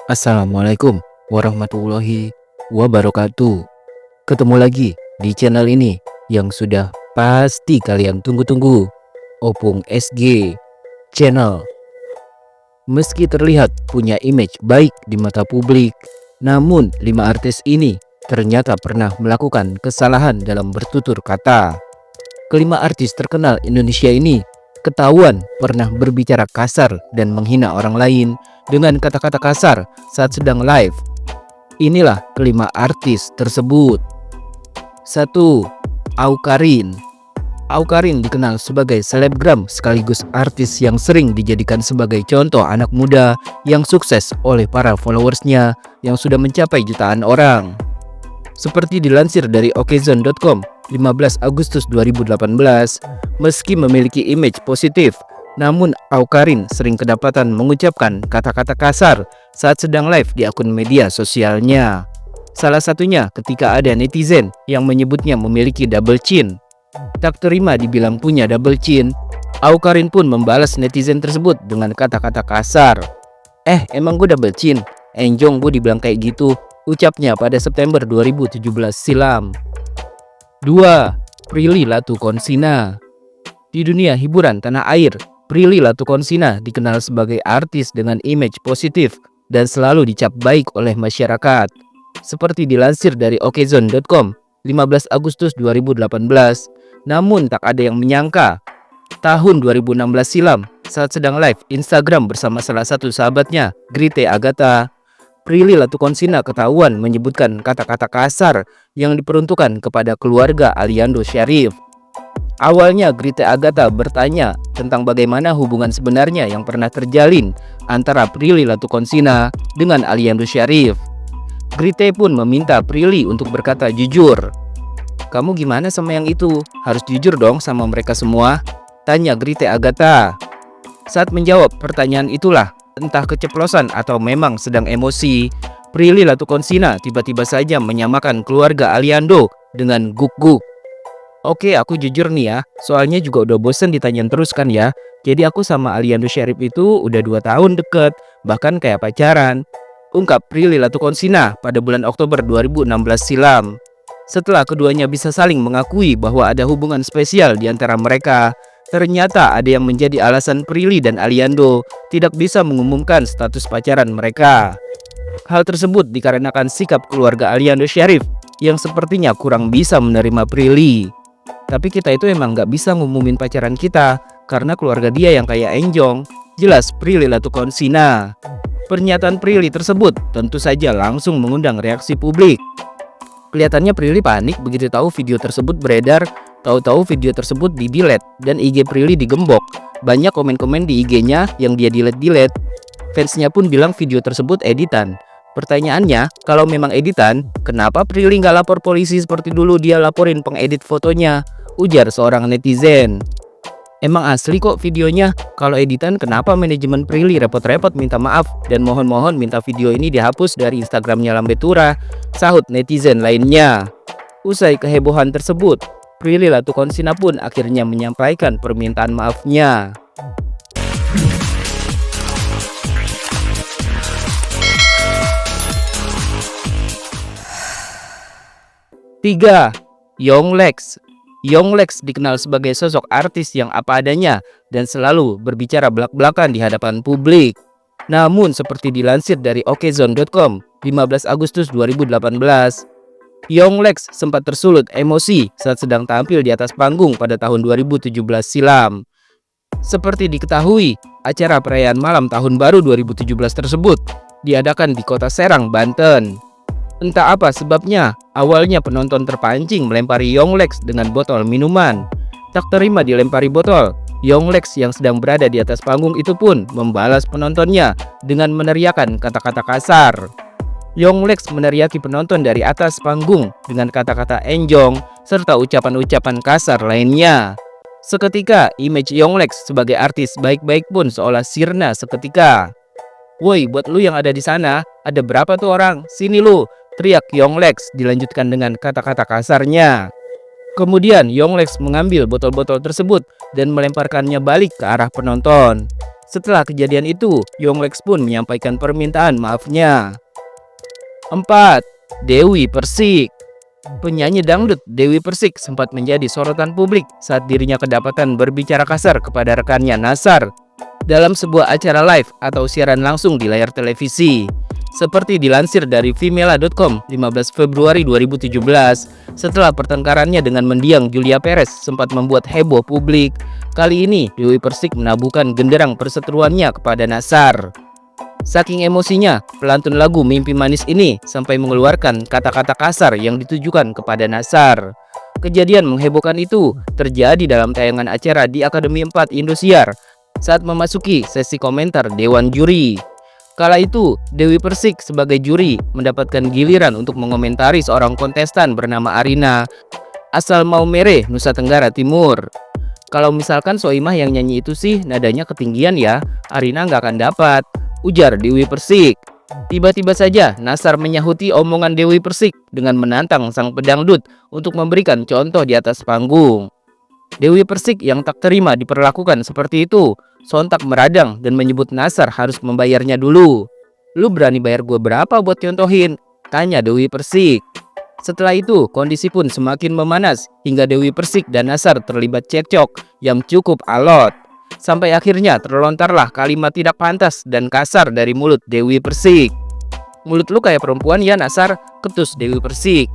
Assalamualaikum warahmatullahi wabarakatuh. Ketemu lagi di channel ini yang sudah pasti kalian tunggu-tunggu, Opung SG Channel. Meski terlihat punya image baik di mata publik, namun 5 artis ini ternyata pernah melakukan kesalahan dalam bertutur kata. Kelima artis terkenal Indonesia ini ketahuan pernah berbicara kasar dan menghina orang lain dengan kata-kata kasar saat sedang live. Inilah kelima artis tersebut. 1. Awkarin. Awkarin dikenal sebagai selebgram sekaligus artis yang sering dijadikan sebagai contoh anak muda yang sukses oleh para followersnya yang sudah mencapai jutaan orang. Seperti dilansir dari okezon.com 15 Agustus 2018, meski memiliki image positif, namun Awkarin sering kedapatan mengucapkan kata-kata kasar saat sedang live di akun media sosialnya. Salah satunya ketika ada netizen yang menyebutnya memiliki double chin. Tak terima dibilang punya double chin, Awkarin pun membalas netizen tersebut dengan kata-kata kasar. Emang gue double chin? Enjong gue dibilang kayak gitu, ucapnya pada September 2017 silam. 2. Prilly Latukonsina. Di dunia hiburan tanah air, Prilly Latukonsina dikenal sebagai artis dengan image positif dan selalu dicap baik oleh masyarakat. Seperti dilansir dari okezon.com 15 Agustus 2018, namun tak ada yang menyangka tahun 2016 silam saat sedang live Instagram bersama salah satu sahabatnya, Grite Agatha, Prilly Latukonsina ketahuan menyebutkan kata-kata kasar yang diperuntukkan kepada keluarga Aliando Syarif. Awalnya Grite Agatha bertanya tentang bagaimana hubungan sebenarnya yang pernah terjalin antara Prilly Latukonsina dengan Aliando Syarif. Grite pun meminta Prilly untuk berkata jujur. "Kamu gimana sama yang itu? Harus jujur dong sama mereka semua," tanya Grite Agatha. Saat menjawab pertanyaan itulah, entah keceplosan atau memang sedang emosi, Prilly Latukonsina tiba-tiba saja menyamakan keluarga Aliando dengan guk-guk. "Oke, aku jujur nih ya, soalnya juga udah bosen ditanyain terus kan ya. Jadi aku sama Aliando Syarif itu udah 2 tahun deket, bahkan kayak pacaran," ungkap Prilly Latukonsina pada bulan Oktober 2016 silam. Setelah keduanya bisa saling mengakui bahwa ada hubungan spesial di antara mereka, ternyata ada yang menjadi alasan Prilly dan Aliando tidak bisa mengumumkan status pacaran mereka. Hal tersebut dikarenakan sikap keluarga Aliando Syarif yang sepertinya kurang bisa menerima Prilly. "Tapi kita itu emang gak bisa ngumumin pacaran kita karena keluarga dia yang kayak enjong," jelas Prilly Latukonsina. Pernyataan Prilly tersebut tentu saja langsung mengundang reaksi publik. Kelihatannya Prilly panik begitu tahu video tersebut beredar. Tahu-tahu video tersebut di-delete dan IG Prilly digembok. Banyak komen-komen di IG-nya yang dia delete. Fansnya pun bilang video tersebut editan. Pertanyaannya, kalau memang editan, kenapa Prilly nggak lapor polisi seperti dulu dia laporin pengedit fotonya? Ujar seorang netizen. "Emang asli kok videonya. Kalau editan kenapa manajemen Prilly repot-repot minta maaf dan mohon-mohon minta video ini dihapus dari Instagramnya Lambe Tura," sahut netizen lainnya. Usai kehebohan tersebut, Prilly Latukonsina pun akhirnya menyampaikan permintaan maafnya. 3. Yonglex. Yonglex dikenal sebagai sosok artis yang apa adanya dan selalu berbicara belak-belakan di hadapan publik. Namun seperti dilansir dari okezon.com 15 Agustus 2018, Yonglex sempat tersulut emosi saat sedang tampil di atas panggung pada tahun 2017 silam. Seperti diketahui, acara perayaan malam tahun baru 2017 tersebut diadakan di kota Serang, Banten. Entah apa sebabnya, awalnya penonton terpancing melempari Yonglex dengan botol minuman. Tak terima dilempari botol, Yonglex yang sedang berada di atas panggung itu pun membalas penontonnya dengan meneriakkan kata-kata kasar. Yonglex meneriaki penonton dari atas panggung dengan kata-kata enjong serta ucapan-ucapan kasar lainnya. Seketika, image Yonglex sebagai artis baik-baik pun seolah sirna seketika. "Woi, buat lu yang ada di sana, ada berapa tuh orang? Sini lu," teriak Yonglex dilanjutkan dengan kata-kata kasarnya. Kemudian Yonglex mengambil botol-botol tersebut dan melemparkannya balik ke arah penonton. Setelah kejadian itu, Yonglek pun menyampaikan permintaan maafnya. 4. Dewi Persik. Penyanyi dangdut Dewi Persik sempat menjadi sorotan publik saat dirinya kedapatan berbicara kasar kepada rekannya Nassar dalam sebuah acara live atau siaran langsung di layar televisi. Seperti dilansir dari Vimela.com 15 Februari 2017, setelah pertengkarannya dengan mendiang Julia Perez sempat membuat heboh publik, kali ini Dewi Persik menabuhkan genderang perseteruannya kepada Nassar. Saking emosinya, pelantun lagu Mimpi Manis ini sampai mengeluarkan kata-kata kasar yang ditujukan kepada Nassar. Kejadian menghebohkan itu terjadi dalam tayangan acara di Akademi 4 Indosiar saat memasuki sesi komentar Dewan Juri. Kala itu, Dewi Persik sebagai juri mendapatkan giliran untuk mengomentari seorang kontestan bernama Arina, asal Maumere, Nusa Tenggara Timur. Kalau misalkan Soimah yang nyanyi itu sih nadanya ketinggian ya, Arina nggak akan dapat, ujar Dewi Persik. Tiba-tiba saja Nassar menyahuti omongan Dewi Persik dengan menantang sang pedangdut untuk memberikan contoh di atas panggung. Dewi Persik yang tak terima diperlakukan seperti itu sontak meradang dan menyebut Nassar harus membayarnya dulu. "Lu berani bayar gue berapa buat contohin?" tanya Dewi Persik. Setelah itu kondisi pun semakin memanas hingga Dewi Persik dan Nassar terlibat cekcok yang cukup alot. Sampai akhirnya terlontarlah kalimat tidak pantas dan kasar dari mulut Dewi Persik. "Mulut lu kayak perempuan ya Nassar," ketus Dewi Persik.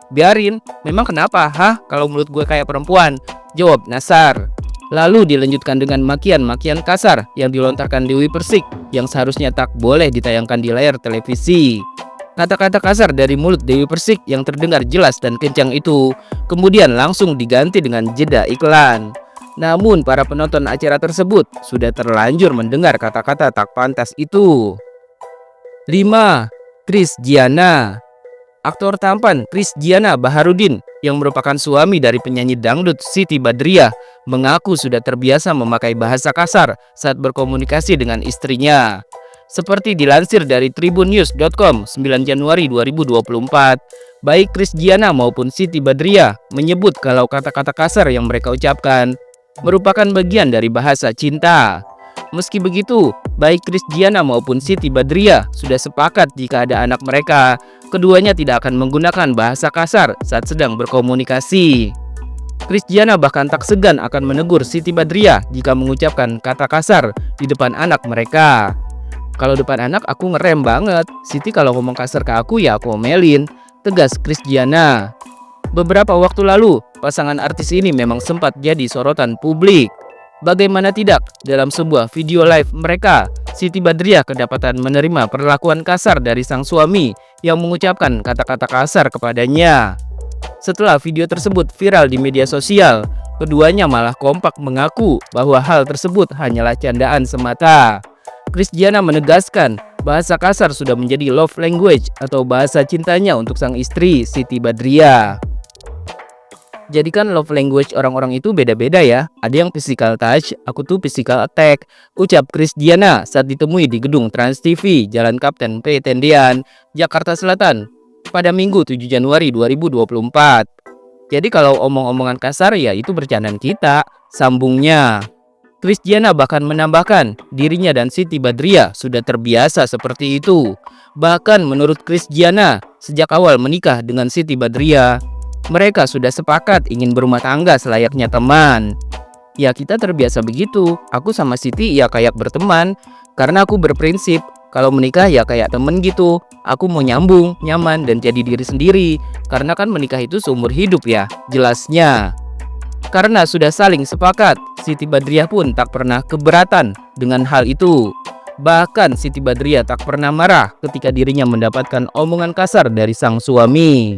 "Biarin, memang kenapa kalau mulut gue kayak perempuan?" jawab Nassar. Lalu dilanjutkan dengan makian-makian kasar yang dilontarkan Dewi Persik yang seharusnya tak boleh ditayangkan di layar televisi. Kata-kata kasar dari mulut Dewi Persik yang terdengar jelas dan kencang itu kemudian langsung diganti dengan jeda iklan. Namun para penonton acara tersebut sudah terlanjur mendengar kata-kata tak pantas itu. 5. Kris Giana. Aktor tampan Kris Giana Baharudin yang merupakan suami dari penyanyi dangdut Siti Badriah mengaku sudah terbiasa memakai bahasa kasar saat berkomunikasi dengan istrinya. Seperti dilansir dari tribunnews.com 9 Januari 2024, baik Kris Giana maupun Siti Badriah menyebut kalau kata-kata kasar yang mereka ucapkan merupakan bagian dari bahasa cinta. Meski begitu, baik Kris Giana maupun Siti Badriah sudah sepakat jika ada anak mereka, keduanya tidak akan menggunakan bahasa kasar saat sedang berkomunikasi. Kris Giana bahkan tak segan akan menegur Siti Badriah jika mengucapkan kata kasar di depan anak mereka. "Kalau depan anak aku ngerem banget, Siti kalau ngomong kasar ke aku ya aku omelin," tegas Kris Giana. Beberapa waktu lalu, pasangan artis ini memang sempat jadi sorotan publik. Bagaimana tidak, dalam sebuah video live mereka, Siti Badriah kedapatan menerima perlakuan kasar dari sang suami yang mengucapkan kata-kata kasar kepadanya. Setelah video tersebut viral di media sosial, keduanya malah kompak mengaku bahwa hal tersebut hanyalah candaan semata. Kris Giana menegaskan bahasa kasar sudah menjadi love language atau bahasa cintanya untuk sang istri Siti Badriah. Jadi kan love language orang-orang itu beda-beda ya. Ada yang physical touch, aku tuh physical attack, ucap Kris Giana saat ditemui di gedung Trans TV, Jalan Kapten P. Tendian, Jakarta Selatan pada Minggu 7 Januari 2024. Jadi kalau omong-omongan kasar ya itu bercandaan kita, sambungnya. Kris Giana bahkan menambahkan dirinya dan Siti Badriah sudah terbiasa seperti itu. Bahkan menurut Kris Giana, sejak awal menikah dengan Siti Badriah, mereka sudah sepakat ingin berumah tangga selayaknya teman. Ya kita terbiasa begitu, aku sama Siti ya kayak berteman. Karena aku berprinsip, kalau menikah ya kayak temen gitu. Aku mau nyambung, nyaman, dan jadi diri sendiri. Karena kan menikah itu seumur hidup ya, jelasnya. Karena sudah saling sepakat, Siti Badriah pun tak pernah keberatan dengan hal itu. Bahkan Siti Badriah tak pernah marah ketika dirinya mendapatkan omongan kasar dari sang suami.